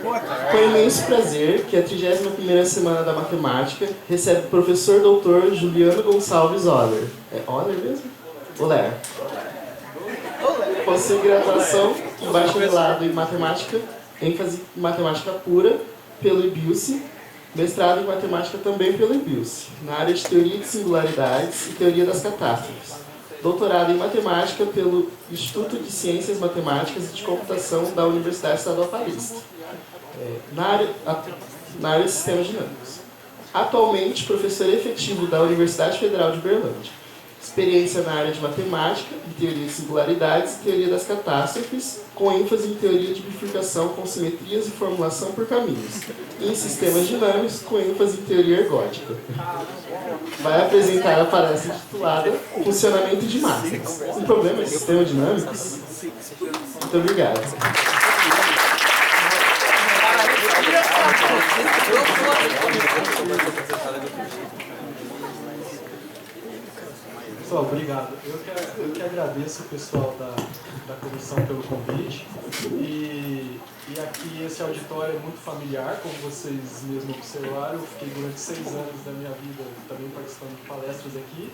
Com imenso prazer que a 31ª Semana da Matemática recebe o professor doutor Juliano Gonçalves Oller. É Oller mesmo? Oller. Possui graduação em bacharelado em matemática, ênfase em matemática pura pelo IBIUSI, mestrado em matemática também pelo IBIUSI, na área de teoria de singularidades e teoria das catástrofes. Doutorado em matemática pelo Instituto de Ciências Matemáticas e de Computação da Universidade Estadual Paulista, na área de sistemas dinâmicos. Atualmente, professor efetivo da Universidade Federal de Berlândia. Experiência na área de matemática, em teoria de singularidades e teoria das catástrofes, com ênfase em teoria de bifurcação com simetrias e formulação por caminhos, e em sistemas dinâmicos, com ênfase em teoria ergótica. Vai apresentar a palestra intitulada Funcionamento de Máquinas. Um problema de sistemas dinâmicos? Muito obrigado. Pessoal, obrigado. Eu que agradeço o pessoal da comissão pelo convite. E aqui esse auditório é muito familiar, como vocês mesmos observaram. Eu fiquei durante 6 anos da minha vida também participando de palestras aqui.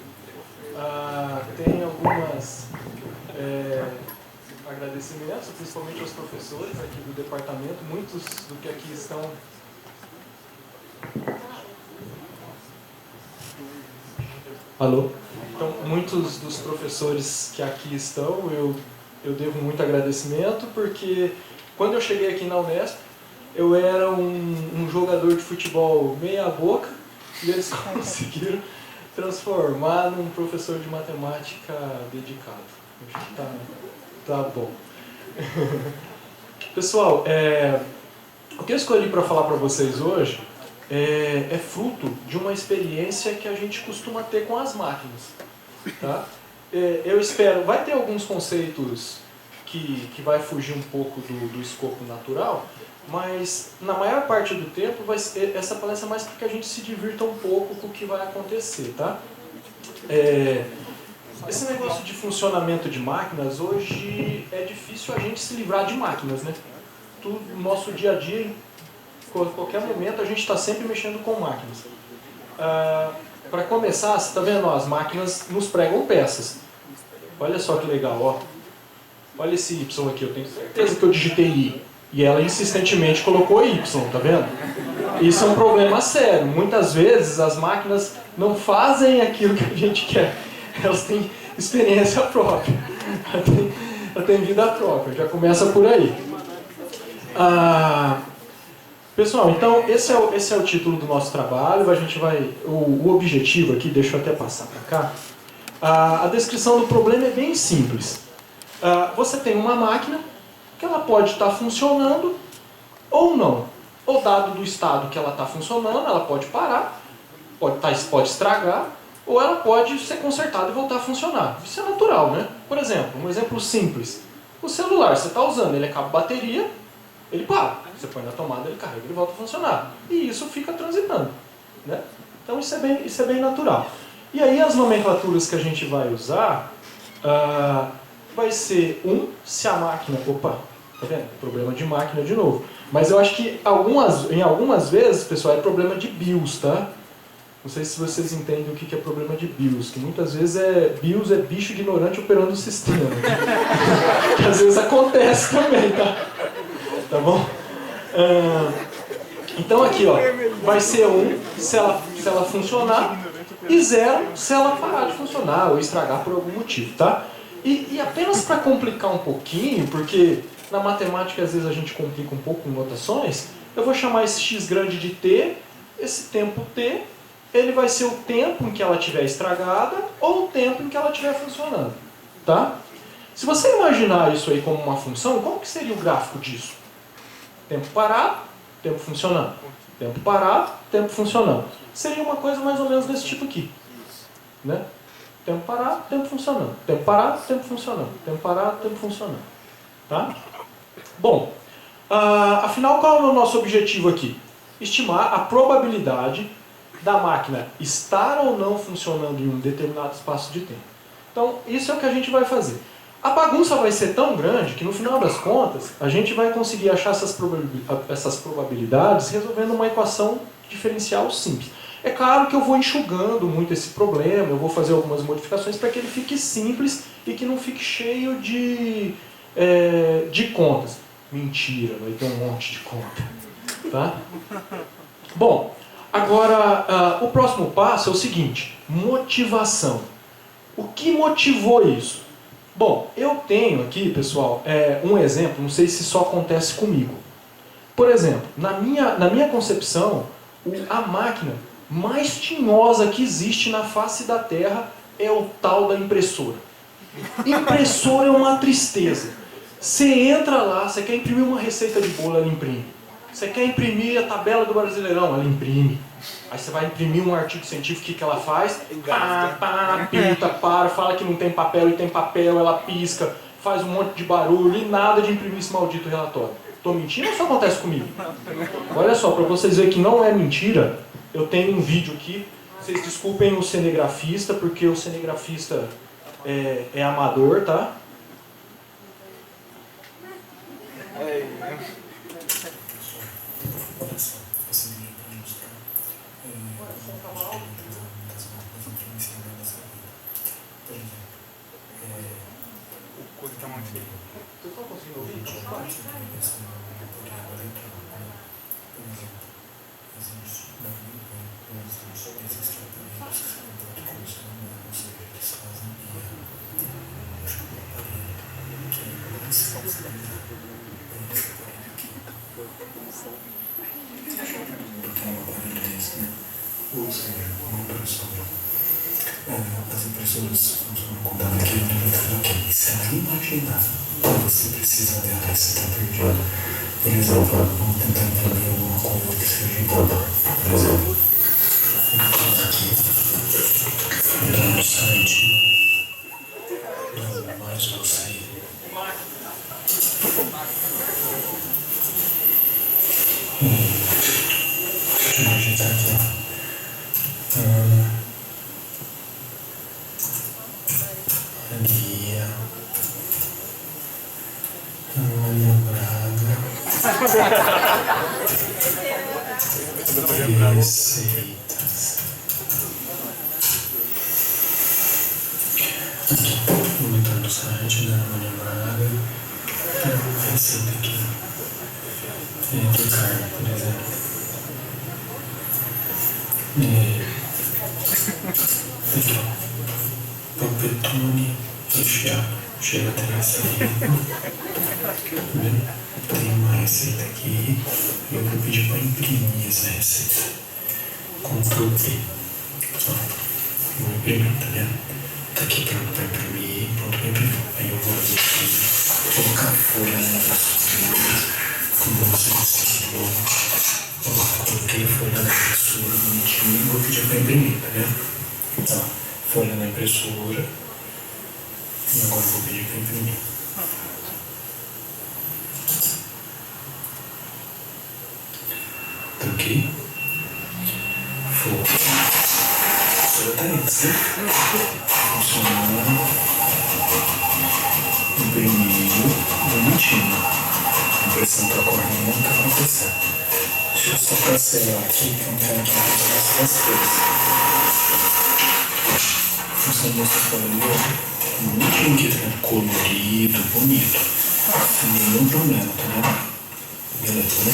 Tem algumas agradecimentos, principalmente aos professores aqui do departamento. Muitos do que aqui estão... Alô? Então, muitos dos professores que aqui estão, eu devo muito agradecimento, porque quando eu cheguei aqui na Unesp, eu era um jogador de futebol meia boca, e eles conseguiram transformar num professor de matemática dedicado. Acho que tá bom. Pessoal, o que eu escolhi para falar para vocês hoje é fruto de uma experiência que a gente costuma ter com as máquinas. Tá? Eu espero, vai ter alguns conceitos que vai fugir um pouco do escopo natural, mas na maior parte do tempo essa palestra é mais para que a gente se divirta um pouco com o que vai acontecer. Tá? Esse negócio de funcionamento de máquinas, hoje é difícil a gente se livrar de máquinas, né? Tudo, no nosso dia a dia, em qualquer momento, a gente está sempre mexendo com máquinas. Para começar, você está vendo? As máquinas nos pregam peças. Olha só que legal, ó. Olha esse Y aqui, eu tenho certeza que eu digitei I. E ela insistentemente colocou Y, tá vendo? Isso é um problema sério. Muitas vezes as máquinas não fazem aquilo que a gente quer. Elas têm experiência própria. Ela tem vida própria. Já começa por aí. Pessoal, então esse é o título do nosso trabalho. A gente vai, o objetivo aqui, deixa eu até passar para cá. A descrição do problema é bem simples. Você tem uma máquina que ela pode estar funcionando ou não. Ou dado do estado que ela está funcionando, ela pode parar, pode estragar, ou ela pode ser consertada e voltar a funcionar. Isso é natural, né? Por exemplo, um exemplo simples. O celular, você está usando, ele acaba a bateria, ele para. Você põe na tomada, ele carrega e volta a funcionar. E isso fica transitando. Né? Então isso é bem natural. E aí as nomenclaturas que a gente vai usar vai ser se a máquina... Opa, tá vendo? Problema de máquina de novo. Mas eu acho que em algumas vezes, pessoal, é problema de BIOS, tá? Não sei se vocês entendem o que é problema de BIOS, que muitas vezes BIOS é bicho ignorante operando o sistema. Que às vezes acontece também, tá? Tá bom? Então aqui, ó, vai ser 1 se ela funcionar e 0 se ela parar de funcionar ou estragar por algum motivo, tá? E apenas para complicar um pouquinho, porque na matemática às vezes a gente complica um pouco com notações, eu vou chamar esse x grande de t, esse tempo t, ele vai ser o tempo em que ela estiver estragada ou o tempo em que ela estiver funcionando, tá? Se você imaginar isso aí como uma função, como que seria o gráfico disso? Tempo parado, tempo funcionando. Tempo parado, tempo funcionando. Seria uma coisa mais ou menos desse tipo aqui. Né? Tempo parado, tempo funcionando. Tempo parado, tempo funcionando. Tempo parado, tempo funcionando. Tá? Bom, afinal, qual é o nosso objetivo aqui? Estimar a probabilidade da máquina estar ou não funcionando em um determinado espaço de tempo. Então, isso é o que a gente vai fazer. A bagunça vai ser tão grande que no final das contas a gente vai conseguir achar essas probabilidades resolvendo uma equação diferencial simples. É claro que eu vou enxugando muito esse problema, eu vou fazer algumas modificações para que ele fique simples e que não fique cheio de contas. Mentira, vai ter um monte de conta. Tá? Bom, agora o próximo passo é o seguinte, motivação. O que motivou isso? Bom, eu tenho aqui, pessoal, um exemplo, não sei se só acontece comigo. Por exemplo, na minha concepção, a máquina mais tinhosa que existe na face da Terra é o tal da impressora. Impressora é uma tristeza. Você entra lá, você quer imprimir uma receita de bolo, ela imprime. Você quer imprimir a tabela do Brasileirão, ela imprime. Aí você vai imprimir um artigo científico, o que ela faz? Pinta, fala que não tem papel e tem papel, ela pisca, faz um monte de barulho e nada de imprimir esse maldito relatório. Estou mentindo ou isso acontece comigo? Olha só, para vocês verem que não é mentira, eu tenho um vídeo aqui. Vocês desculpem o cinegrafista, porque o cinegrafista é amador, tá? Vocês estão conseguindo ouvir? Ou seja, uma impressora. As impressoras funcionam como aquele do que se ela imaginar você precisa dela e você está perdido. Por exemplo, vamos tentar imprimir alguma coisa que seja importante. Por exemplo, aqui, entrar no site, não mais você. Deixa eu digitar aqui. Receitas. Aqui, vou entrar no site da Ana Braga. Tem uma receita aqui. De carne, por exemplo. Aqui, pampetone recheado. Chega até essa aí. Tem uma receita aqui. Eu vou pedir para imprimir essa receita. Ctrl V. Vou imprimir, tá vendo? Tá aqui pronto para imprimir. Pronto para imprimir. Aí eu vou vir aqui, colocar a folha na impressora. Como você decidiu. Coloquei a folha na impressora bonitinho e vou pedir para imprimir, tá vendo? Folha na impressora. E agora eu vou pedir para imprimir. Tá ok? Folha. Folha tá essa. Funcionando. Imprimindo. Bonitinho. A impressão tá correndo, não tá acontecendo. Deixa eu só cancelar aqui, que eu não quero que aconteça essas coisas. Funcionou essa folha ali, bonitinho aqui, tá colorido, bonito. Sem nenhum problema, tá vendo? Beleza, né?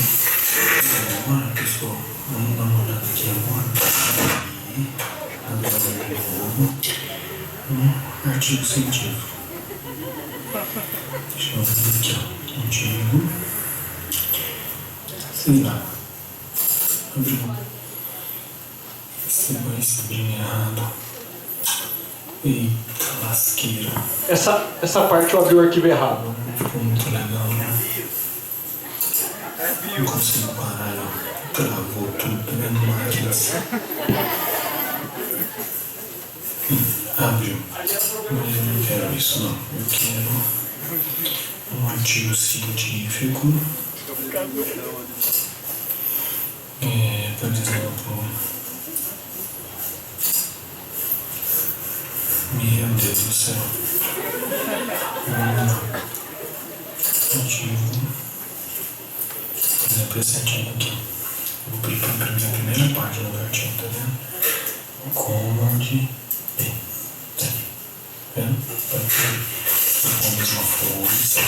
Agora, pessoal, vamos dar uma olhada aqui agora. Agora de novo. Artigo científico. Deixa eu ver aqui, ó. Artigo. Sei lá. Abriu. Você vai escrever errado. Eita, lasqueira. Essa parte eu abri o arquivo errado. Ficou muito legal, né? Não consigo parar, ó. Travou tudo, tá vendo? Máquinas. Abriu. Mas eu não quero isso, não. Eu quero um artigo científico. Por exemplo. Meu Deus do céu. Motivo. Por exemplo, esse artigo aqui. Eu vou pedir para imprimir a primeira página do artigo, tá vendo? Command B. Tá aqui. Vendo? Pode ver. Com a mesma força.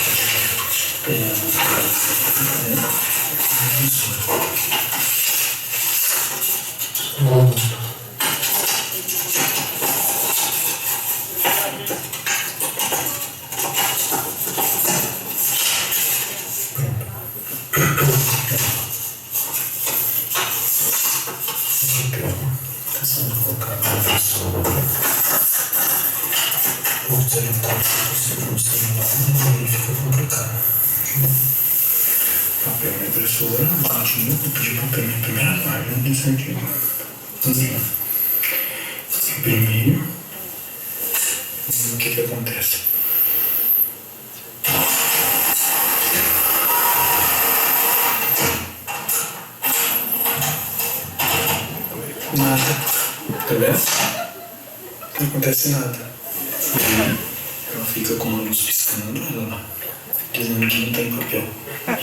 Papel na impressora, continua, vou pedir para imprimir a primeira página desse artigo. Imprimir. O que acontece? Nada. Tá vendo? Não acontece nada. Ela fica com a luz piscando, olha lá, dizendo que não tem papel.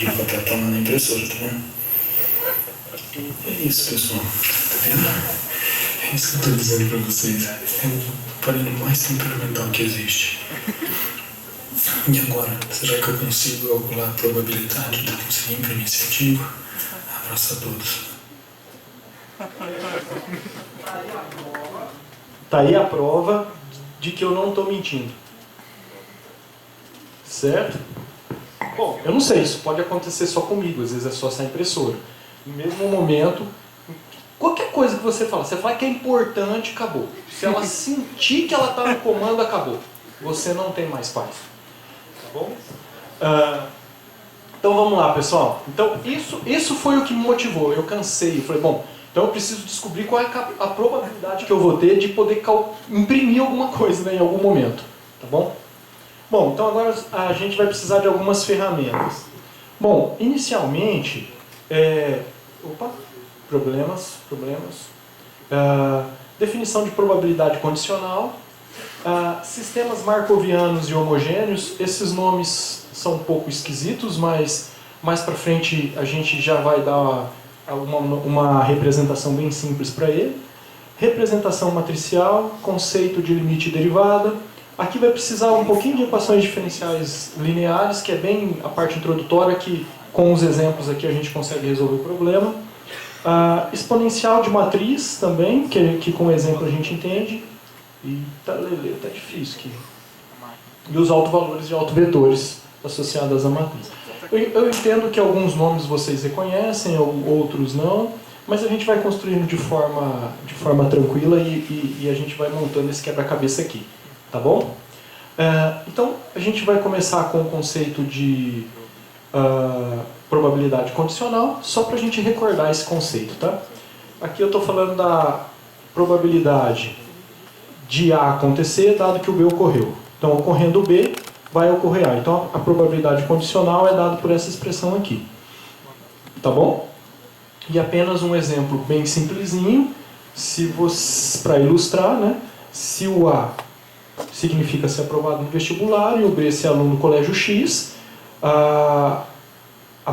E o papel tá lá na impressora, tá vendo? É isso, pessoal. Tá vendo? É isso que eu tô dizendo pra vocês. É o aparelho mais temperamental que existe. E agora, será que eu consigo calcular a probabilidade de eu conseguir imprimir esse artigo? Abraço a todos. Tá aí a prova de que eu não estou mentindo. Certo? Bom, eu não sei, isso pode acontecer só comigo, às vezes é só essa impressora. No mesmo momento, qualquer coisa que você fala, você fala que é importante, acabou. Se ela sentir que ela está no comando, acabou. Você não tem mais paz. Tá bom? Então vamos lá, pessoal. Então isso foi o que me motivou. Eu cansei, eu falei, bom, então eu preciso descobrir qual é a probabilidade que eu vou ter de poder imprimir alguma coisa, né, em algum momento. Tá bom? Bom, então agora a gente vai precisar de algumas ferramentas. Bom, inicialmente, definição de probabilidade condicional, sistemas markovianos e homogêneos. Esses nomes são um pouco esquisitos, mas mais para frente a gente já vai dar uma representação bem simples para ele. Representação matricial, conceito de limite e derivada. Aqui vai precisar um pouquinho de equações diferenciais lineares, que é bem a parte introdutória, que com os exemplos aqui a gente consegue resolver o problema. Exponencial de matriz também, que com o exemplo a gente entende. E tá difícil aqui. E os autovalores de autovetores associados à matriz. Eu entendo que alguns nomes vocês reconhecem, outros não, mas a gente vai construindo de forma tranquila e a gente vai montando esse quebra-cabeça aqui. Tá bom? Então, a gente vai começar com o conceito de probabilidade condicional, só para a gente recordar esse conceito, tá? Aqui eu estou falando da probabilidade de A acontecer, dado que o B ocorreu. Então, ocorrendo o B, vai ocorrer A. Então, a probabilidade condicional é dada por essa expressão aqui. Tá bom? E apenas um exemplo bem simplesinho, para ilustrar, né? Se o A significa ser aprovado no vestibular e o B ser aluno do colégio X, a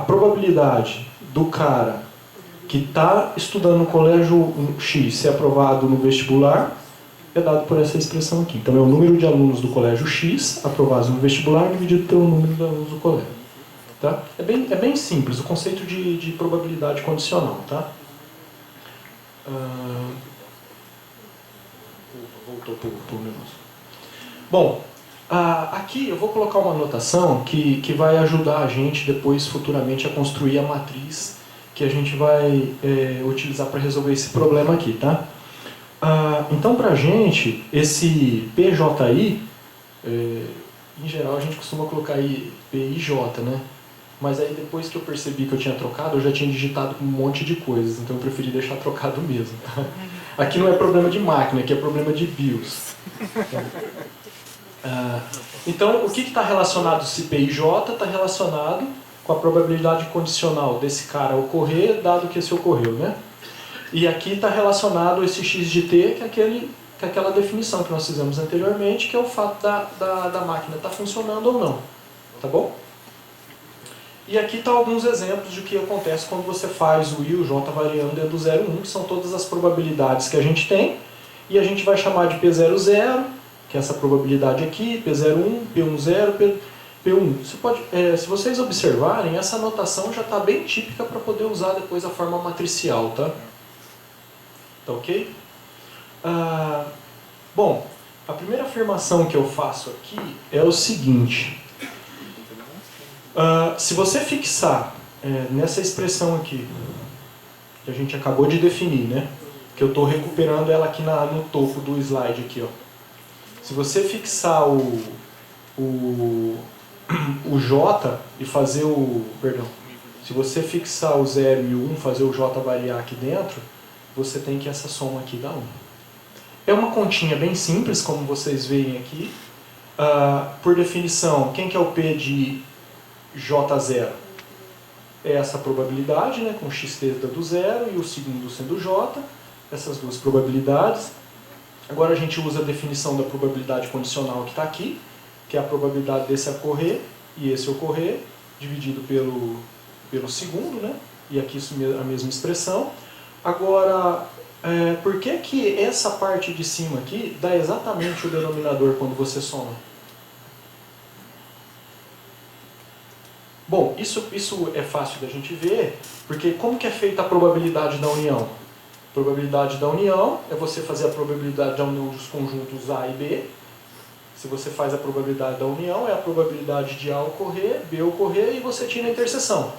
probabilidade do cara que está estudando no colégio X ser aprovado no vestibular é dado por essa expressão aqui. Então é o número de alunos do colégio X aprovados no vestibular dividido pelo número de alunos do colégio. Tá? É bem simples, o conceito de probabilidade condicional. Tá? Voltou para o negócio. Bom, aqui eu vou colocar uma anotação que vai ajudar a gente depois, futuramente, a construir a matriz que a gente vai utilizar para resolver esse problema aqui, tá? Então, para a gente, esse PJI, em geral a gente costuma colocar aí PIJ, né? Mas aí depois que eu percebi que eu tinha trocado, eu já tinha digitado um monte de coisas, então eu preferi deixar trocado mesmo, tá? Aqui não é problema de máquina, aqui é problema de BIOS. Então, o que está relacionado se PIJ está relacionado com a probabilidade condicional desse cara ocorrer, dado que esse ocorreu, né? E aqui está relacionado esse x de t, que é aquele que é aquela definição que nós fizemos anteriormente, que é o fato da máquina estar funcionando ou não. Tá bom? E aqui estão alguns exemplos de o que acontece quando você faz o I e o J variando dentro do 0 e 1, que são todas as probabilidades que a gente tem, e a gente vai chamar de P00, que é essa probabilidade aqui, P01, P10, P1. Se vocês observarem, essa notação já está bem típica para poder usar depois a forma matricial, tá? Tá ok? Bom, a primeira afirmação que eu faço aqui é o seguinte. Se você fixar nessa expressão aqui, que a gente acabou de definir, né? Que eu estou recuperando ela aqui no topo do slide aqui, ó. Se você fixar o J e fazer se você fixar o 0 e o 1, fazer o J variar aqui dentro, você tem que essa soma aqui dá 1. É uma continha bem simples, como vocês veem aqui. Por definição, quem que é o P de J0? É essa probabilidade, né, com x θ do 0 e o segundo sendo J, essas duas probabilidades. Agora a gente usa a definição da probabilidade condicional que está aqui, que é a probabilidade desse ocorrer e esse ocorrer, dividido pelo segundo, né, e aqui a mesma expressão. Agora, por que essa parte de cima aqui dá exatamente o denominador quando você soma? Bom, isso é fácil da gente ver, porque como que é feita a probabilidade da união? A probabilidade da união é você fazer a probabilidade da união dos conjuntos A e B. Se você faz a probabilidade da união, é a probabilidade de A ocorrer, B ocorrer, e você tira a interseção.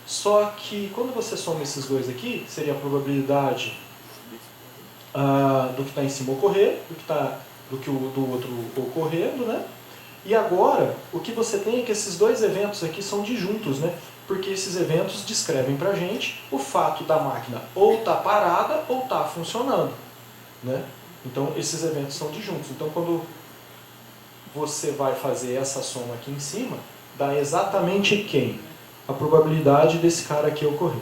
Só que quando você soma esses dois aqui, seria a probabilidade do que está em cima ocorrer, do que o do outro ocorrendo, né? E agora, o que você tem é que esses dois eventos aqui são disjuntos, né? Porque esses eventos descrevem pra gente o fato da máquina ou estar parada ou estar funcionando, né? Então, esses eventos são disjuntos. Então, quando você vai fazer essa soma aqui em cima, dá exatamente quem? A probabilidade desse cara aqui ocorrer,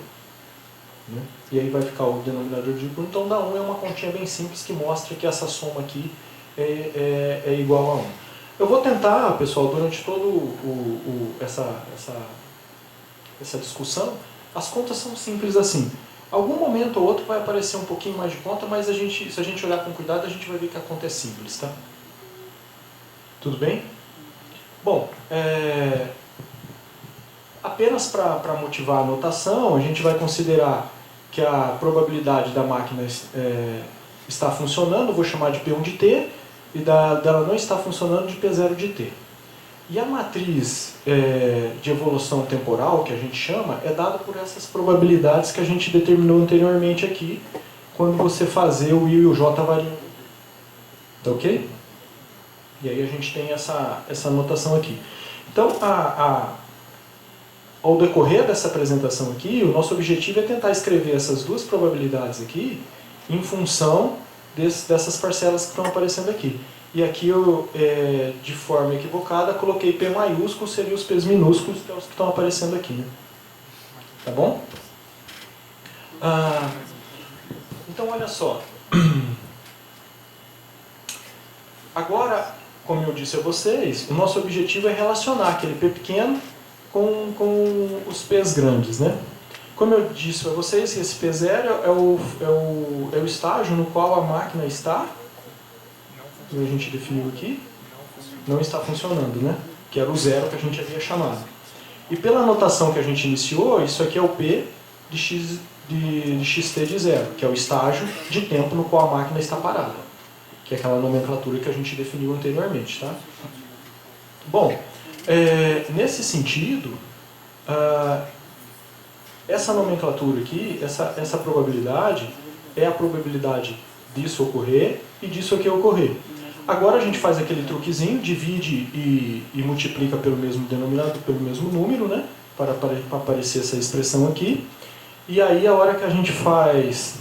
né? E aí vai ficar o denominador de 1. Então, dá 1 é uma continha bem simples que mostra que essa soma aqui é igual a 1. Eu vou tentar, pessoal, durante toda essa discussão, as contas são simples assim. Algum momento ou outro vai aparecer um pouquinho mais de conta, mas se a gente olhar com cuidado, a gente vai ver que a conta é simples, tá? Tudo bem? Bom, apenas para motivar a notação, a gente vai considerar que a probabilidade da máquina está funcionando, eu vou chamar de P1 de T, e dela não está funcionando de P0 de T. E a matriz de evolução temporal, que a gente chama, é dada por essas probabilidades que a gente determinou anteriormente aqui, quando você fazer o I e o J variando. Tá ok? E aí a gente tem essa notação aqui. Então, ao decorrer dessa apresentação aqui, o nosso objetivo é tentar escrever essas duas probabilidades aqui em função dessas parcelas que estão aparecendo aqui. E aqui eu, de forma equivocada, coloquei P maiúsculo, seriam os P's minúsculos, que é os que estão aparecendo aqui, né? Tá bom? Então, olha só. Agora, como eu disse a vocês, o nosso objetivo é relacionar aquele P pequeno com os P's grandes, né? Como eu disse a vocês, esse P0 é o estágio no qual a máquina está, que a gente definiu aqui, não está funcionando, né? Que era o zero que a gente havia chamado. E pela notação que a gente iniciou, isso aqui é o P de xt de zero, que é o estágio de tempo no qual a máquina está parada, que é aquela nomenclatura que a gente definiu anteriormente, tá? Bom, nesse sentido, essa nomenclatura aqui, essa probabilidade, é a probabilidade disso ocorrer e disso aqui ocorrer. Agora a gente faz aquele truquezinho, divide e multiplica pelo mesmo denominador, pelo mesmo número, né? Para aparecer essa expressão aqui. E aí a hora que a gente faz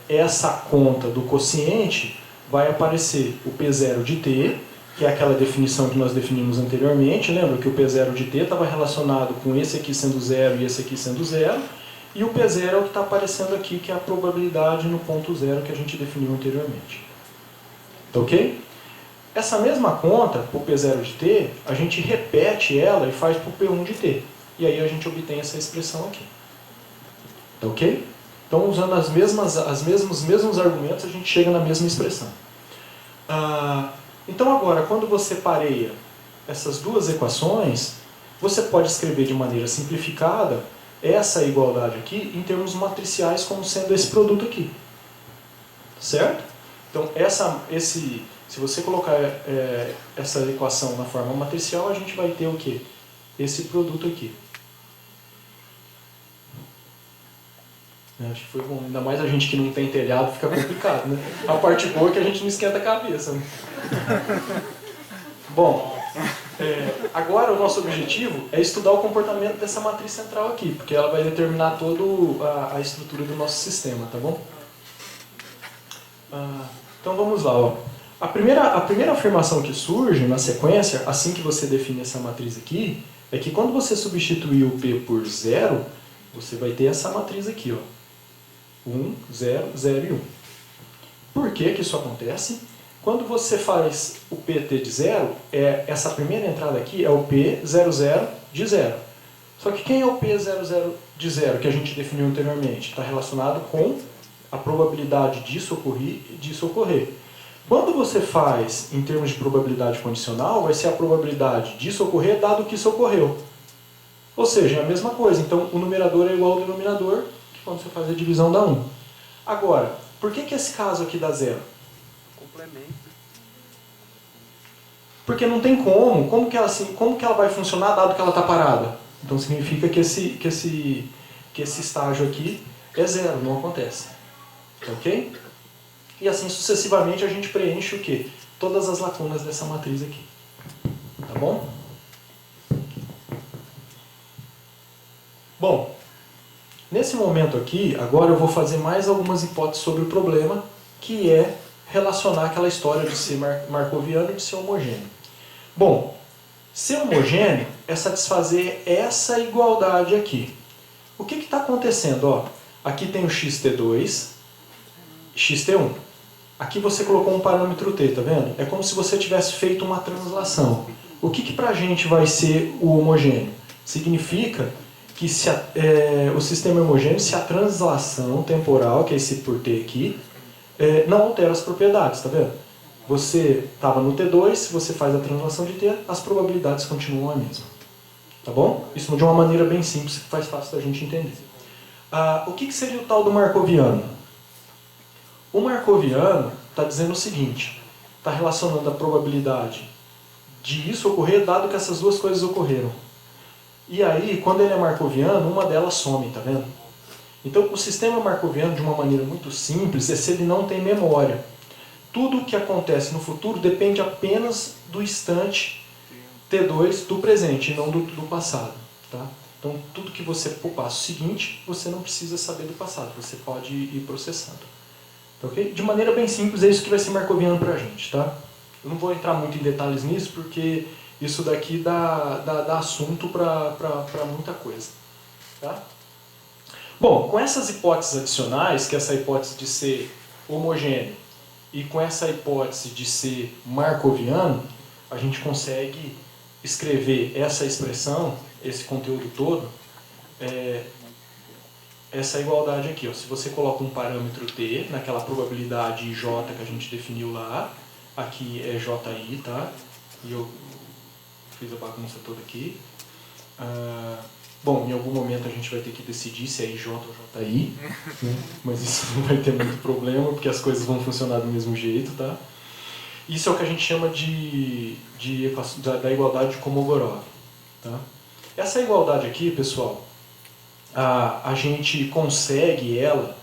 essa conta do quociente, vai aparecer o P0 de t, que é aquela definição que nós definimos anteriormente. Lembra que o P0 de t estava relacionado com esse aqui sendo zero e esse aqui sendo zero. E o P0 é o que está aparecendo aqui, que é a probabilidade no ponto zero que a gente definiu anteriormente. Tá ok? Essa mesma conta, para o P0 de t, a gente repete ela e faz para o P1 de t. E aí a gente obtém essa expressão aqui. Tá ok? Então, usando os mesmos argumentos, a gente chega na mesma expressão. Então, agora, quando você pareia essas duas equações, você pode escrever de maneira simplificada essa igualdade aqui em termos matriciais como sendo esse produto aqui. Certo? Então, se você colocar essa equação na forma matricial, a gente vai ter o quê? Esse produto aqui. Acho que foi bom. Ainda mais a gente que não tem telhado, fica complicado, né? A parte boa é que a gente não esquenta a cabeça, né? Bom, agora o nosso objetivo é estudar o comportamento dessa matriz central aqui, porque ela vai determinar toda a estrutura do nosso sistema, tá bom? Então vamos lá, ó. A primeira afirmação que surge na sequência, assim que você define essa matriz aqui, é que quando você substituir o P por 0, você vai ter essa matriz aqui, ó. 1, 0, 0 e 1. Por que que isso acontece? Quando você faz o PT de 0, essa primeira entrada aqui é o P00 de 0. Só que quem é o P00 de 0 que a gente definiu anteriormente? Está relacionado com a probabilidade disso ocorrer. Quando você faz em termos de probabilidade condicional, vai ser a probabilidade disso ocorrer dado que isso ocorreu. Ou seja, é a mesma coisa. Então, o numerador é igual ao denominador quando você faz a divisão dá 1. Agora, por que esse caso aqui dá 0? Complemento. Porque não tem como. Como que ela vai funcionar dado que ela está parada? Então significa que esse estágio aqui é 0, não acontece. Ok? E assim sucessivamente a gente preenche o quê? Todas as lacunas dessa matriz aqui. Tá bom? Bom, nesse momento aqui, agora eu vou fazer mais algumas hipóteses sobre o problema, que é relacionar aquela história de ser marcoviano e de ser homogêneo. Bom, ser homogêneo é satisfazer essa igualdade aqui. O que está acontecendo? Ó, aqui tem o xt2, xt1. Aqui você colocou um parâmetro t, tá vendo? É como se você tivesse feito uma translação. O que pra gente vai ser o homogêneo? Significa que o sistema é homogêneo se a translação temporal, que é esse por t aqui, não altera as propriedades, tá vendo? Você estava no T2, se você faz a translação de t, as probabilidades continuam a mesma. Tá bom? Isso de uma maneira bem simples, que faz fácil da gente entender. O que seria o tal do marcoviano? O marcoviano está dizendo o seguinte, está relacionando a probabilidade de isso ocorrer, dado que essas duas coisas ocorreram. E aí, quando ele é marcoviano, uma delas some, tá vendo? Então, o sistema marcoviano, de uma maneira muito simples, é se ele não tem memória. Tudo o que acontece no futuro depende apenas do instante T2 do presente, e não do passado. Tá? Então, tudo que você for o passo seguinte, você não precisa saber do passado, você pode ir processando. Tá, okay? De maneira bem simples, é isso que vai ser marcoviano para a gente. Tá? Eu não vou entrar muito em detalhes nisso, porque isso daqui dá assunto para muita coisa. Tá? Bom, com essas hipóteses adicionais, que é essa hipótese de ser homogêneo e com essa hipótese de ser marcoviano, a gente consegue escrever essa expressão, esse conteúdo todo, essa igualdade aqui. Ó. Se você coloca um parâmetro t naquela probabilidade j que a gente definiu lá, aqui é ji, tá? E eu fiz a bagunça toda aqui. Bom, em algum momento a gente vai ter que decidir se é IJ ou JI, né? Mas isso não vai ter muito problema, porque as coisas vão funcionar do mesmo jeito, tá? Isso é o que a gente chama da igualdade de Kolmogorov, tá? Essa igualdade aqui, pessoal, a gente consegue ela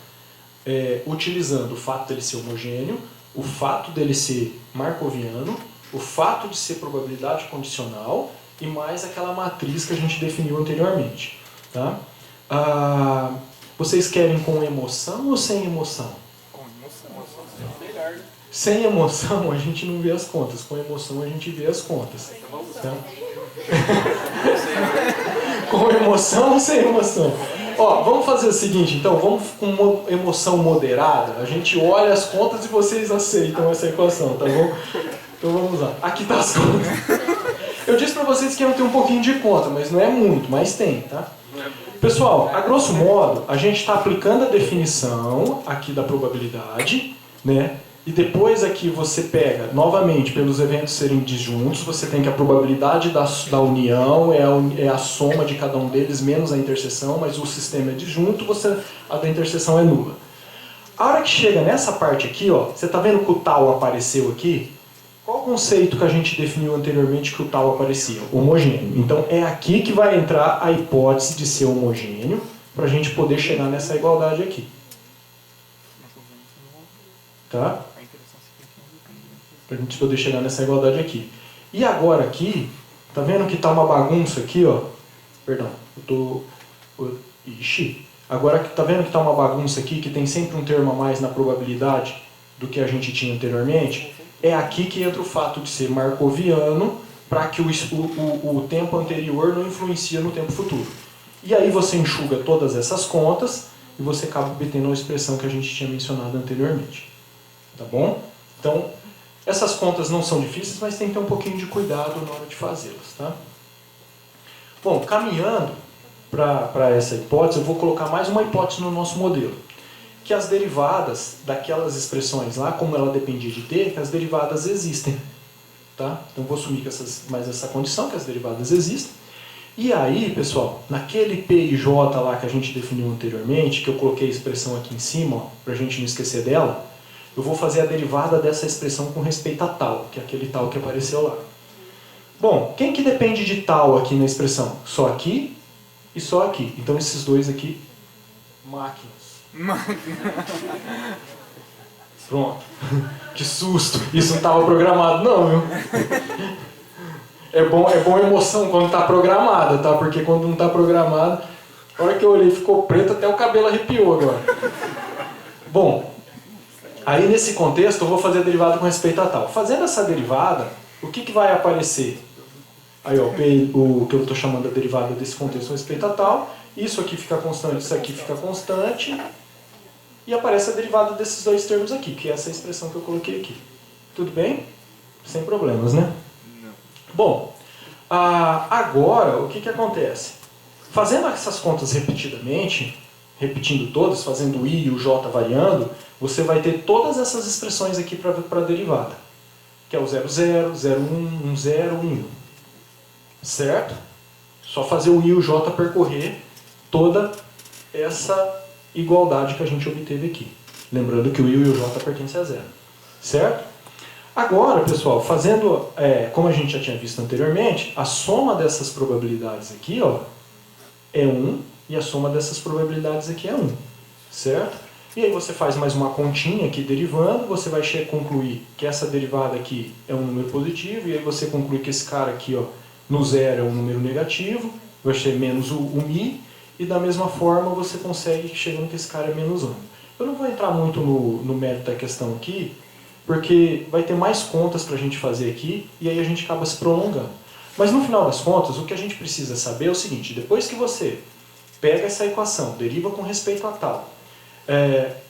utilizando o fato dele ser homogêneo, o fato dele ser marcoviano, o fato de ser probabilidade condicional e mais aquela matriz que a gente definiu anteriormente. Tá? Vocês querem com emoção ou sem emoção? Com emoção. Melhor. Sem emoção a gente não vê as contas, com emoção a gente vê as contas. Tá? Com emoção ou sem emoção? Ó, vamos fazer o seguinte, então, vamos com uma emoção moderada. A gente olha as contas e vocês aceitam essa equação, tá bom? Então vamos lá. Aqui tá as contas. Eu disse pra vocês que iam ter um pouquinho de conta, mas não é muito, mas tem, tá? Pessoal, a grosso modo, a gente está aplicando a definição aqui da probabilidade, né? E depois aqui você pega, novamente, pelos eventos serem disjuntos, você tem que a probabilidade da união é a soma de cada um deles menos a interseção, mas o sistema é disjunto, a da interseção é nula. A hora que chega nessa parte aqui, ó, você está vendo que o tal apareceu aqui? Qual o conceito que a gente definiu anteriormente que o tal aparecia? Homogêneo. Então é aqui que vai entrar a hipótese de ser homogêneo para a gente poder chegar nessa igualdade aqui. Tá? Para a gente poder chegar nessa igualdade aqui. E agora aqui, tá vendo que tá uma bagunça aqui, ó? Perdão, eu tô... Ixi. Agora tá vendo que tá uma bagunça aqui, que tem sempre um termo a mais na probabilidade do que a gente tinha anteriormente? É aqui que entra o fato de ser marcoviano, para que o tempo anterior não influencia no tempo futuro. E aí você enxuga todas essas contas e você acaba obtendo a expressão que a gente tinha mencionado anteriormente. Tá bom? Então, essas contas não são difíceis, mas tem que ter um pouquinho de cuidado na hora de fazê-las. Tá? Bom, caminhando para essa hipótese, eu vou colocar mais uma hipótese no nosso modelo. Que as derivadas daquelas expressões lá, como ela dependia de t, que as derivadas existem. Tá? Então vou assumir mais essa condição, que as derivadas existem. E aí, pessoal, naquele p e j lá que a gente definiu anteriormente, que eu coloquei a expressão aqui em cima, para a gente não esquecer dela, eu vou fazer a derivada dessa expressão com respeito a tal, que é aquele tal que apareceu lá. Bom, quem que depende de tal aqui na expressão? Só aqui e só aqui. Então esses dois aqui, máquinas. Pronto. Que susto. Isso não estava programado não, viu? É bom emoção quando está programada, tá? Porque quando não está programado, a hora que eu olhei ficou preto, até o cabelo arrepiou agora. Bom, aí nesse contexto eu vou fazer a derivada com respeito a tal. Fazendo essa derivada, o que vai aparecer? Aí ó, o que eu estou chamando a derivada desse contexto com respeito a tal. Isso aqui fica constante, isso aqui fica constante. E aparece a derivada desses dois termos aqui, que é essa expressão que eu coloquei aqui. Tudo bem? Sem problemas, né? Não. Bom, agora o que acontece? Fazendo essas contas repetidamente, repetindo todas, fazendo o i e o j variando, você vai ter todas essas expressões aqui para a derivada. Que é o 0, 0, 0, 1, 1, 0, 1, 1. Certo? Só fazer o i e o j percorrer toda essa igualdade que a gente obteve aqui. Lembrando que o i e o j pertencem a 0. Certo? Agora, pessoal, fazendo, como a gente já tinha visto anteriormente, a soma dessas probabilidades aqui, ó, é 1, e a soma dessas probabilidades aqui é 1. Certo? E aí você faz mais uma continha aqui derivando, você vai concluir que essa derivada aqui é um número positivo, e aí você conclui que esse cara aqui, ó, no zero é um número negativo, vai ser menos o mi, e da mesma forma você consegue chegando que esse cara é menos 1. Eu não vou entrar muito no mérito da questão aqui, porque vai ter mais contas para a gente fazer aqui, e aí a gente acaba se prolongando. Mas no final das contas, o que a gente precisa saber é o seguinte: depois que você pega essa equação, deriva com respeito a tal,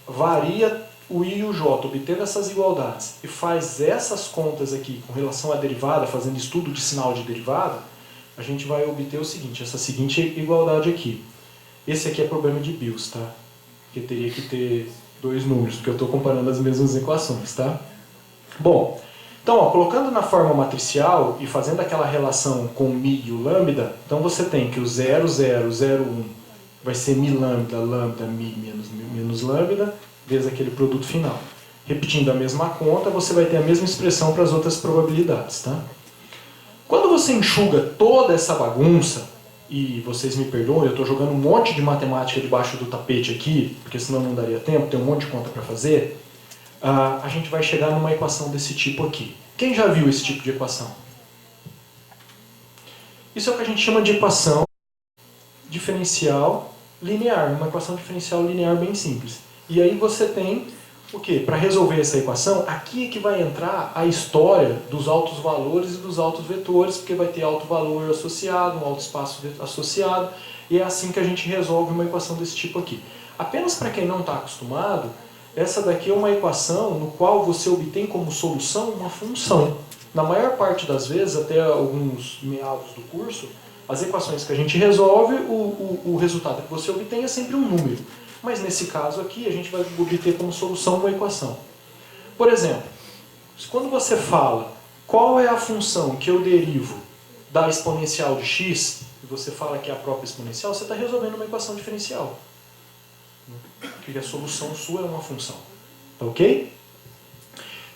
varia o i e o j, obtendo essas igualdades, e faz essas contas aqui com relação à derivada, fazendo estudo de sinal de derivada, a gente vai obter o seguinte, essa seguinte igualdade aqui. Esse aqui é problema de Bills, tá? Porque teria que ter dois números, porque eu estou comparando as mesmas equações, tá? Bom, então, ó, colocando na forma matricial e fazendo aquela relação com o mi e o lambda, então você tem que o 0, 0, 0, 1 vai ser mi lambda, lambda, mi menos lambda, vezes aquele produto final. Repetindo a mesma conta, você vai ter a mesma expressão para as outras probabilidades, tá? Quando você enxuga toda essa bagunça, e vocês me perdoem, eu estou jogando um monte de matemática debaixo do tapete aqui, porque senão não daria tempo, tem um monte de conta para fazer, a gente vai chegar numa equação desse tipo aqui. Quem já viu esse tipo de equação? Isso é o que a gente chama de equação diferencial linear, uma equação diferencial linear bem simples. E aí você tem o quê? Para resolver essa equação, aqui é que vai entrar a história dos altos valores e dos altos vetores, porque vai ter alto valor associado, um alto espaço associado, E é assim que a gente resolve uma equação desse tipo aqui. Apenas para quem não está acostumado, essa daqui é uma equação no qual você obtém como solução uma função. Na maior parte das vezes, até alguns meados do curso, as equações que a gente resolve, o resultado que você obtém é sempre um número. Mas nesse caso aqui, a gente vai obter como solução uma equação. Por exemplo, quando você fala qual é a função que eu derivo da exponencial de x, e você fala que é a própria exponencial, você está resolvendo uma equação diferencial. Porque a solução sua é uma função. Tá ok?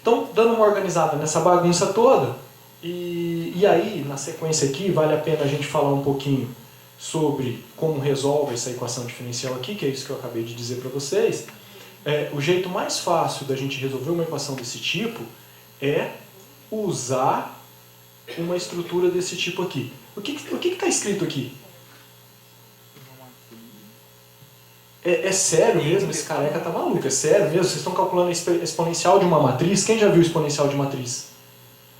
Então, dando uma organizada nessa bagunça toda, e aí, na sequência aqui, vale a pena a gente falar um pouquinho sobre como resolve essa equação diferencial aqui, que é isso que eu acabei de dizer para vocês. O jeito mais fácil da gente resolver uma equação desse tipo é usar uma estrutura desse tipo aqui. O que está escrito aqui? É sério mesmo? Esse careca tá maluco, é sério mesmo? Vocês estão calculando a exponencial de uma matriz? Quem já viu exponencial de matriz?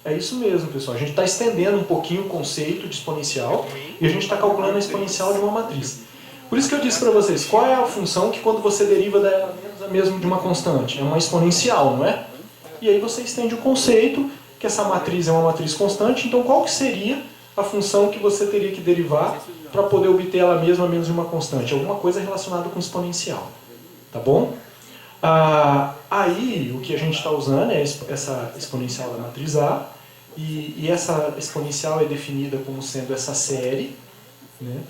É isso mesmo, pessoal. A gente está estendendo um pouquinho o conceito de exponencial e a gente está calculando a exponencial de uma matriz. Por isso que eu disse para vocês, qual é a função que quando você deriva dela mesmo de uma constante? É uma exponencial, não é? E aí você estende o conceito que essa matriz é uma matriz constante, então qual que seria a função que você teria que derivar para poder obter ela mesma menos de uma constante? Alguma coisa relacionada com exponencial. Tá bom? Aí o que a gente está usando é essa exponencial da matriz A, e essa exponencial é definida como sendo essa série, né?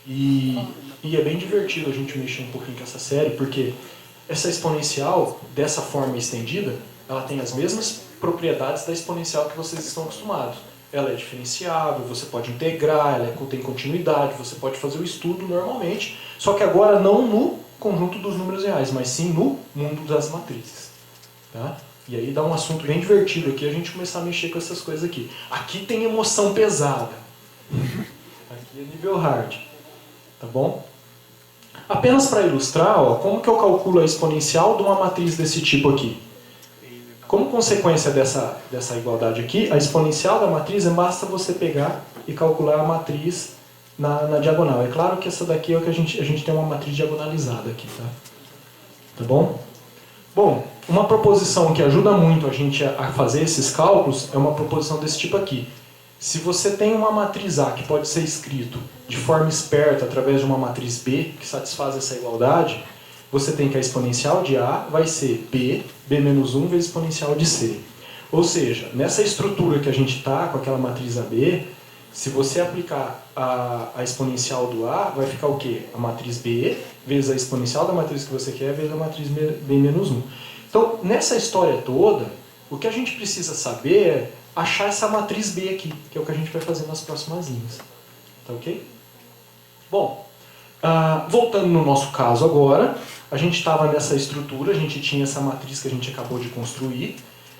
E é bem divertido a gente mexer um pouquinho com essa série, porque essa exponencial, dessa forma estendida, ela tem as mesmas propriedades da exponencial que vocês estão acostumados. Ela é diferenciável, você pode integrar, ela tem continuidade, você pode fazer o estudo normalmente, só que agora não no conjunto dos números reais, mas sim no mundo das matrizes. Tá? E aí dá um assunto bem divertido aqui, a gente começar a mexer com essas coisas aqui. Aqui tem emoção pesada. Aqui é nível hard. Tá bom? Apenas para ilustrar, ó, como que eu calculo a exponencial de uma matriz desse tipo aqui? Como consequência dessa igualdade aqui, a exponencial da matriz basta você pegar e calcular a matriz na diagonal. É claro que essa daqui é o que a gente tem uma matriz diagonalizada aqui, tá? Tá bom? Bom, uma proposição que ajuda muito a gente a fazer esses cálculos é uma proposição desse tipo aqui. Se você tem uma matriz A que pode ser escrito de forma esperta através de uma matriz B que satisfaz essa igualdade, você tem que a exponencial de A vai ser B menos 1 vezes exponencial de C. Ou seja, nessa estrutura que a gente está com aquela matriz AB, se você aplicar a exponencial do A, vai ficar o quê? A matriz B vezes a exponencial da matriz que você quer vezes a matriz B menos 1. Então, nessa história toda, o que a gente precisa saber é achar essa matriz B aqui, que é o que a gente vai fazer nas próximas linhas. Tá ok? Bom, voltando no nosso caso agora, a gente estava nessa estrutura, a gente tinha essa matriz que a gente acabou de construir.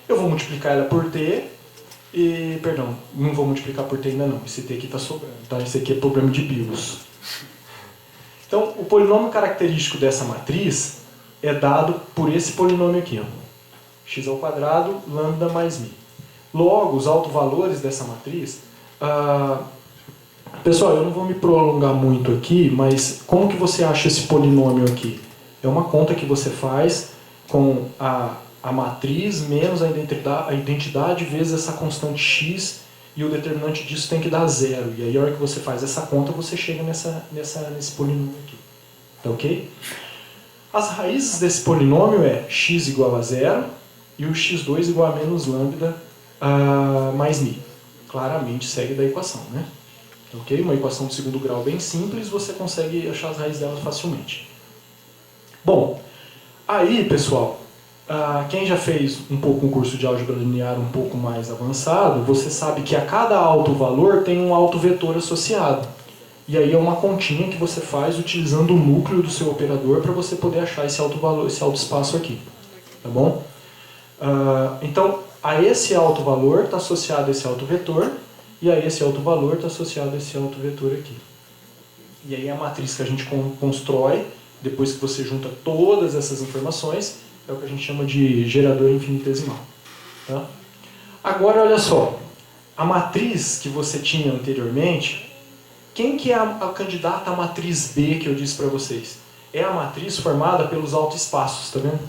Eu vou multiplicar ela por T, perdão, não vou multiplicar por T ainda não, esse T aqui está sobrando, tá? Esse aqui é problema de bios. Então, o polinômio característico dessa matriz é dado por esse polinômio aqui, ó, x ao quadrado, lambda mais mi. Logo, os autovalores dessa matriz... pessoal, eu não vou me prolongar muito aqui, mas como que você acha esse polinômio aqui? É uma conta que você faz com a matriz menos a identidade vezes essa constante x, e o determinante disso tem que dar zero. E aí, a hora que você faz essa conta, você chega nesse polinômio aqui. Tá ok? As raízes desse polinômio é x igual a zero e o x2 igual a menos lambda mais mi. Claramente segue da equação, né? Ok? Uma equação de segundo grau bem simples, você consegue achar as raízes dela facilmente. Bom, aí, pessoal, quem já fez um curso de álgebra linear um pouco mais avançado, você sabe que a cada alto valor tem um alto vetor associado. E aí é uma continha que você faz utilizando o núcleo do seu operador para você poder achar esse alto valor, esse alto espaço aqui. Tá bom? Então, a esse alto valor está associado esse alto vetor, e a esse alto valor está associado a esse alto vetor aqui. E aí a matriz que a gente constrói, depois que você junta todas essas informações, é o que a gente chama de gerador infinitesimal. Tá? Agora, olha só. A matriz que você tinha anteriormente, Quem que é a candidata à matriz B que eu disse para vocês? É a matriz formada pelos autoespaços, tá vendo?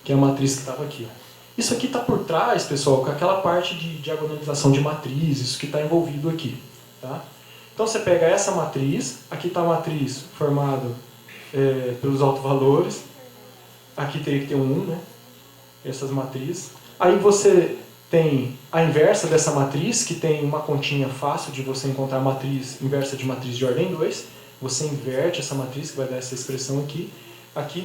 Que é a matriz que estava aqui. Isso aqui está por trás, pessoal, com aquela parte de diagonalização de matriz, isso que está envolvido aqui. Tá? Então você pega essa matriz, aqui está a matriz formada pelos autovalores, aqui teria que ter um 1, né? Essas matrizes. Aí você tem a inversa dessa matriz, que tem uma continha fácil de você encontrar a matriz inversa de matriz de ordem 2. Você inverte essa matriz, que vai dar essa expressão aqui. Aqui,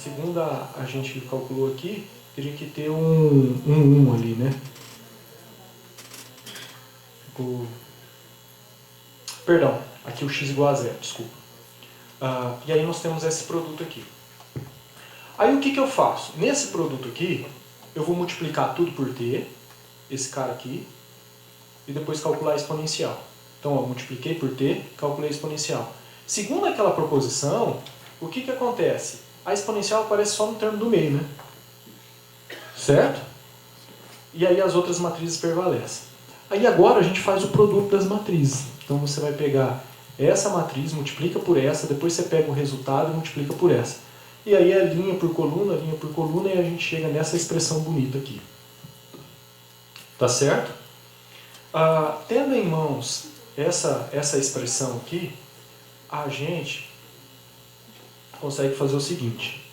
segundo a gente calculou aqui, teria que ter um 1 ali, né? Perdão, aqui o x igual a 0, desculpa. E aí nós temos esse produto aqui. Aí o que eu faço? Nesse produto aqui, eu vou multiplicar tudo por t, esse cara aqui, e depois calcular a exponencial. Então, eu multipliquei por t, calculei a exponencial. Segundo aquela proposição, o que acontece? A exponencial aparece só no termo do meio, né? Certo? E aí as outras matrizes prevalecem. Aí agora a gente faz o produto das matrizes. Então você vai pegar essa matriz, multiplica por essa, depois você pega o resultado e multiplica por essa. E aí é linha por coluna, e a gente chega nessa expressão bonita aqui. Tá certo? Tendo em mãos essa expressão aqui, a gente consegue fazer o seguinte.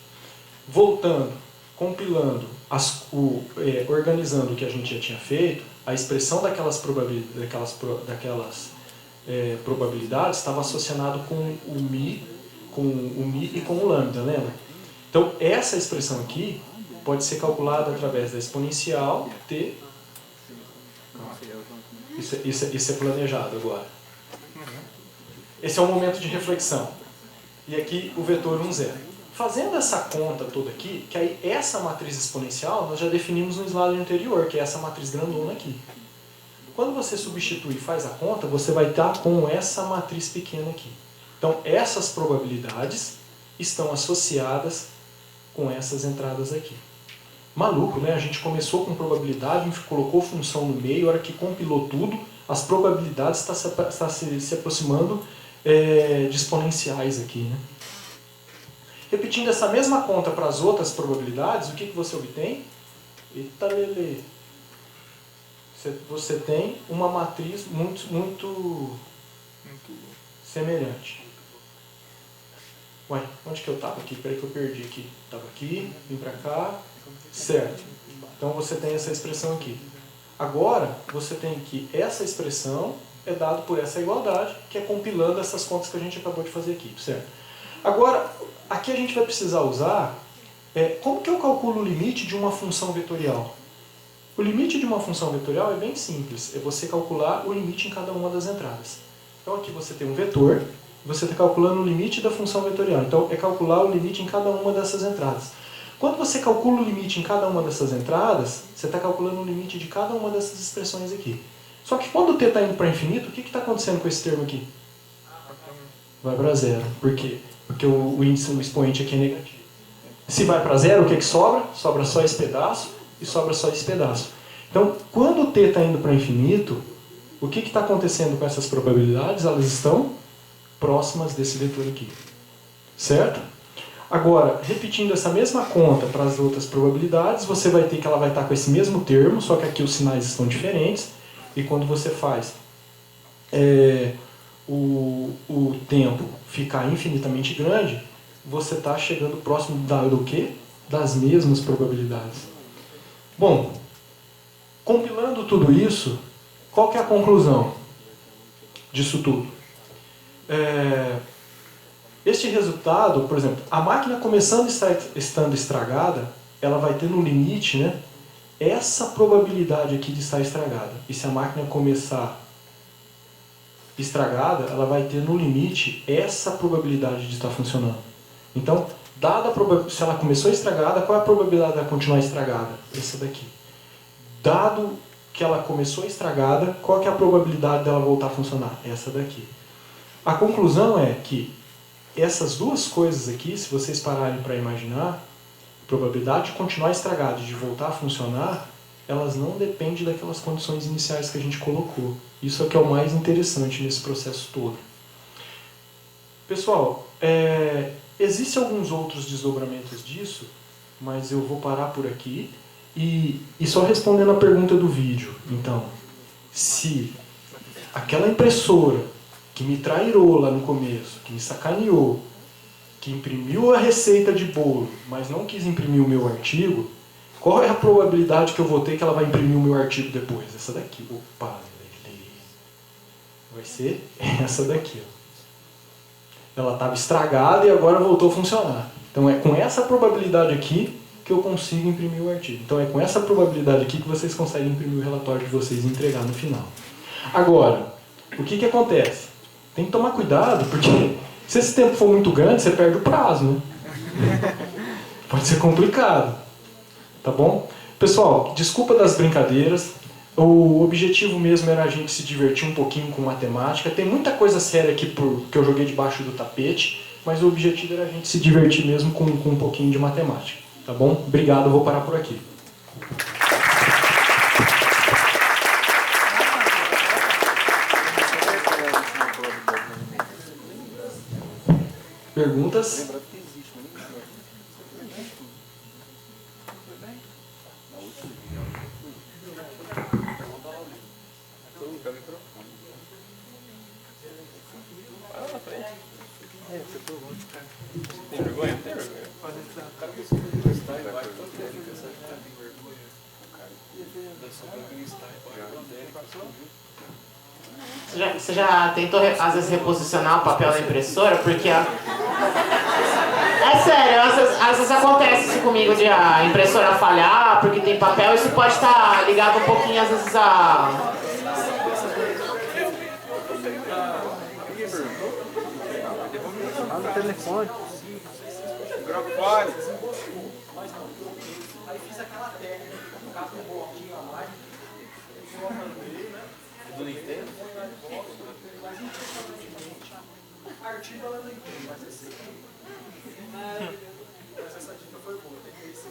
Voltando, compilando, organizando o que a gente já tinha feito, a expressão daquelas probabilidades estava associado com o mi e com o lambda, lembra? Então, essa expressão aqui pode ser calculada através da exponencial t. Isso é planejado agora. Esse é um momento de reflexão. E aqui o vetor 1, 0. Fazendo essa conta toda aqui, que aí essa matriz exponencial nós já definimos no slide anterior, que é essa matriz grandona aqui. Quando você substitui e faz a conta, você vai estar com essa matriz pequena aqui. Então, essas probabilidades estão associadas com essas entradas aqui. Maluco, né? A gente começou com probabilidade, a gente colocou função no meio, a hora que compilou tudo, as probabilidades estão se aproximando de exponenciais aqui, né? Repetindo essa mesma conta para as outras probabilidades, o que você obtém? Eita lelê! Você tem uma matriz muito semelhante. Ué, onde que eu estava aqui? Peraí que eu perdi aqui. Estava aqui, vim para cá. Certo. Então você tem essa expressão aqui. Agora, você tem que essa expressão é dada por essa igualdade, que é compilando essas contas que a gente acabou de fazer aqui. Certo? Agora, aqui a gente vai precisar usar como que eu calculo o limite de uma função vetorial? O limite de uma função vetorial é bem simples. É você calcular o limite em cada uma das entradas. Então aqui você tem um vetor, você está calculando o limite da função vetorial. Então é calcular o limite em cada uma dessas entradas. Quando você calcula o limite em cada uma dessas entradas, você está calculando o limite de cada uma dessas expressões aqui. Só que quando o t está indo para infinito, o que está acontecendo com esse termo aqui? Vai para zero. Por quê? Porque o índice, o expoente aqui é negativo. Se vai para zero, o que sobra? Sobra só esse pedaço e sobra só esse pedaço. Então, quando o t está indo para infinito, o que está acontecendo com essas probabilidades? Elas estão próximas desse vetor aqui. Certo? Agora, repetindo essa mesma conta para as outras probabilidades, você vai ter que ela vai estar com esse mesmo termo, só que aqui os sinais estão diferentes. E quando você faz o tempo ficar infinitamente grande, você está chegando próximo do quê? Das mesmas probabilidades. Bom, compilando tudo isso, qual que é a conclusão disso tudo? Este resultado, por exemplo, a máquina começando estando estragada, ela vai ter no limite, né, essa probabilidade aqui de estar estragada. E se a máquina começar estragada, ela vai ter no limite essa probabilidade de estar funcionando. Então, se ela começou estragada, qual é a probabilidade dela continuar estragada? Essa daqui. Dado que ela começou estragada, qual que é a probabilidade dela voltar a funcionar? Essa daqui. A conclusão é que essas duas coisas aqui, se vocês pararem para imaginar, a probabilidade de continuar estragada e de voltar a funcionar, elas não dependem daquelas condições iniciais que a gente colocou. Isso é que é o mais interessante nesse processo todo. Pessoal, existem alguns outros desdobramentos disso, mas eu vou parar por aqui. E só respondendo a pergunta do vídeo. Então, se aquela impressora que me trairou lá no começo, que me sacaneou, que imprimiu a receita de bolo, mas não quis imprimir o meu artigo, qual é a probabilidade que eu vou ter que ela vai imprimir o meu artigo depois? Essa daqui. Opa, vai ser essa daqui. Ó. Ela estava estragada e agora voltou a funcionar. Então é com essa probabilidade aqui que eu consigo imprimir o artigo. Então é com essa probabilidade aqui que vocês conseguem imprimir o relatório de vocês e entregar no final. Agora, o que acontece? Tem que tomar cuidado, porque se esse tempo for muito grande, você perde o prazo, né? Pode ser complicado. Tá bom? Pessoal, desculpa das brincadeiras. O objetivo mesmo era a gente se divertir um pouquinho com matemática. Tem muita coisa séria aqui que eu joguei debaixo do tapete, mas o objetivo era a gente se divertir mesmo com um pouquinho de matemática. Tá bom? Obrigado, eu vou parar por aqui. Perguntas? Tem vergonha? Não tem vergonha. Você já tentou, às vezes, reposicionar o papel da impressora? Porque é sério, às vezes acontece isso comigo de a impressora falhar porque tem papel. Isso pode estar ligado um pouquinho, às vezes, a... No telefone. Microfone. Aí fiz aquela técnica, colocar um bloquinho a mais, Do Nintendo? artigo ela não entende, mas assim. Mas essa dica foi boa, tem que ser.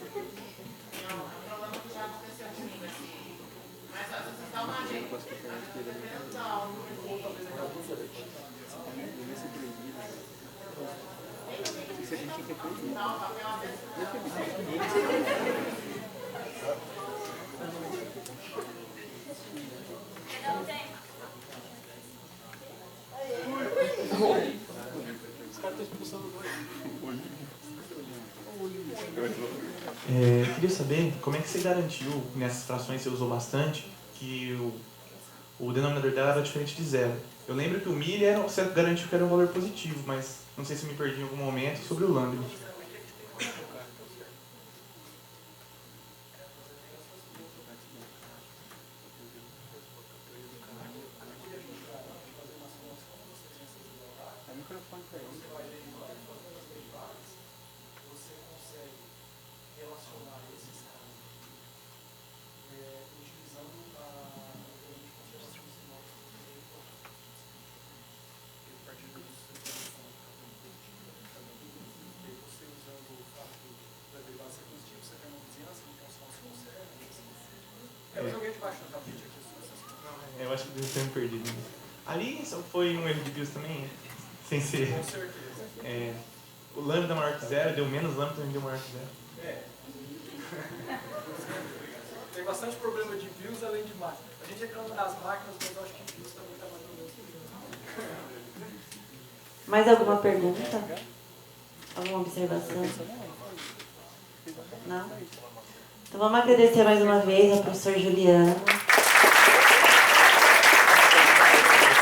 Queria saber como é que você garantiu, nessas frações que você usou bastante, que o denominador dela era diferente de zero. Eu lembro que o milha você garantiu que era um valor positivo, mas não sei se me perdi em algum momento sobre o lambda. Eu joguei debaixo do tapete aqui. Eu acho que deve ter me perdido. Ali só foi um erro de BIOS também, sem ser. Com certeza. O lambda maior que zero, deu menos lambda também deu maior que zero. Tem bastante problema de BIOS além de máquina. A gente reclama das máquinas, mas eu acho que BIOS também está mais problema. Mais alguma pergunta? Alguma observação? Não? Então vamos agradecer mais uma vez ao professor Juliano.